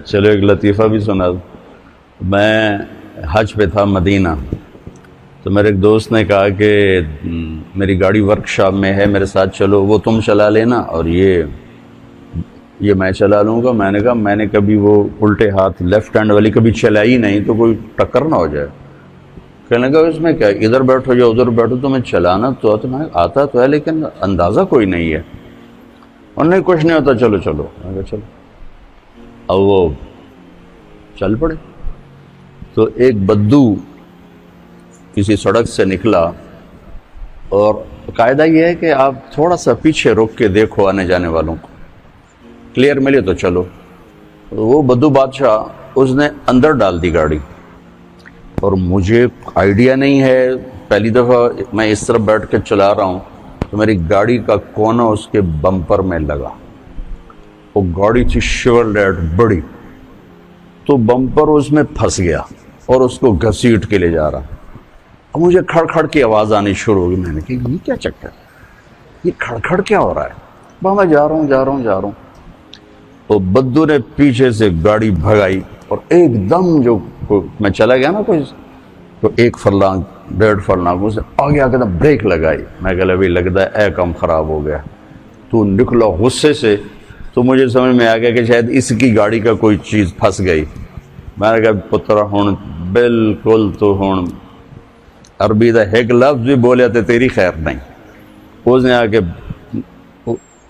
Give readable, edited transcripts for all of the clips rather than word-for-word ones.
چلو ایک لطیفہ بھی سنا دوں۔ میں حج پہ تھا مدینہ، تو میرے ایک دوست نے کہا کہ میری گاڑی ورک شاپ میں ہے، میرے ساتھ چلو، وہ تم چلا لینا اور یہ میں چلا لوں گا۔ میں نے کہا میں نے کبھی وہ الٹے ہاتھ لیفٹ ہینڈ والی کبھی چلائی نہیں، تو کوئی ٹکر نہ ہو جائے۔ کہنے لگا اس میں کیا، ادھر بیٹھو یا ادھر بیٹھو، تمہیں چلانا تو آتا تو ہے لیکن اندازہ کوئی نہیں ہے۔ اور نہیں کچھ نہیں ہوتا، چلو چلو۔ میں کہا چلو۔ اب وہ چل پڑے، تو ایک بدو کسی سڑک سے نکلا، اور قاعدہ یہ ہے کہ آپ تھوڑا سا پیچھے روک کے دیکھو آنے جانے والوں کو، کلیئر ملے تو چلو۔ وہ بدو بادشاہ اس نے اندر ڈال دی گاڑی، اور مجھے آئیڈیا نہیں ہے، پہلی دفعہ میں اس طرف بیٹھ کے چلا رہا ہوں، تو میری گاڑی کا کونا اس کے بمپر میں لگا۔ وہ گاڑی تھی شیورلیٹ بڑی، تو بمپر اس میں پھنس گیا اور اس کو گھسیٹ کے لے جا رہا۔ اب مجھے کھڑ کھڑ کی آواز آنی شروع ہوگی۔ میں نے کہا یہ کیا چکر ہے، یہ کھڑ کھڑ کیا ہو رہا ہے؟ میں جا رہا ہوں۔ تو بدو نے پیچھے سے گاڑی بھگائی، اور ایک دم جو میں چلا گیا نا کوئی تو 1 فرلانگ 1.5 فرلانگ اسے آگے آ کے بریک لگائی۔ میں کہا ابھی لگتا ہے کام خراب ہو گیا۔ تو نکلا غصے سے، تو مجھے سمجھ میں آ گیا کہ شاید اس کی گاڑی کا کوئی چیز پھنس گئی۔ میں نے کہا پتر ہوں بالکل تو ہوں عربی دا ایک لفظ بھی بولیا تو تیری خیر نہیں۔ اس نے آ کے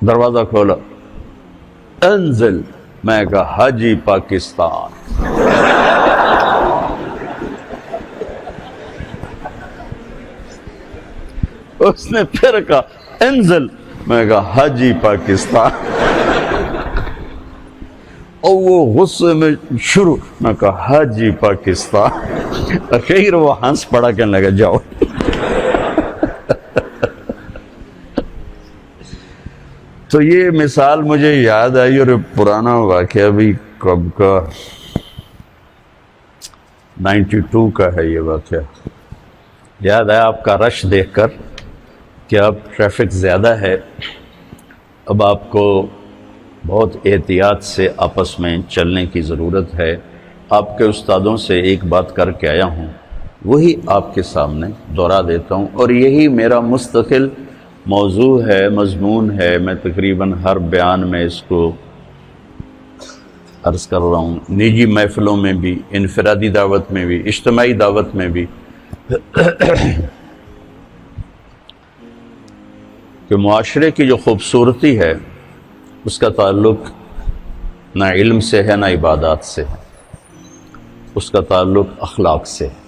دروازہ کھولا، انزل۔ میں کہا حاجی پاکستان۔ اس نے پھر کہا انزل۔ میں کہا حاجی پاکستان۔ اور وہ غصے میں شروع، میں کہا حاجی پاکستان۔ اخیر وہ ہنس پڑا کہنے لگا جاؤ۔ تو یہ مثال مجھے یاد آئی، اور پرانا واقعہ بھی کب کا 92 کا ہے یہ واقعہ۔ یاد آیا آپ کا رش دیکھ کر کہ اب ٹریفک زیادہ ہے، اب آپ کو بہت احتیاط سے آپس میں چلنے کی ضرورت ہے۔ آپ کے استادوں سے ایک بات کر کے آیا ہوں، وہی آپ کے سامنے دہرا دیتا ہوں، اور یہی میرا مستقل موضوع ہے، مضمون ہے۔ میں تقریباً ہر بیان میں اس کو عرض کر رہا ہوں، نجی محفلوں میں بھی، انفرادی دعوت میں بھی، اجتماعی دعوت میں بھی، کہ معاشرے کی جو خوبصورتی ہے اس کا تعلق نہ علم سے ہے نہ عبادات سے ہے، اس کا تعلق اخلاق سے ہے۔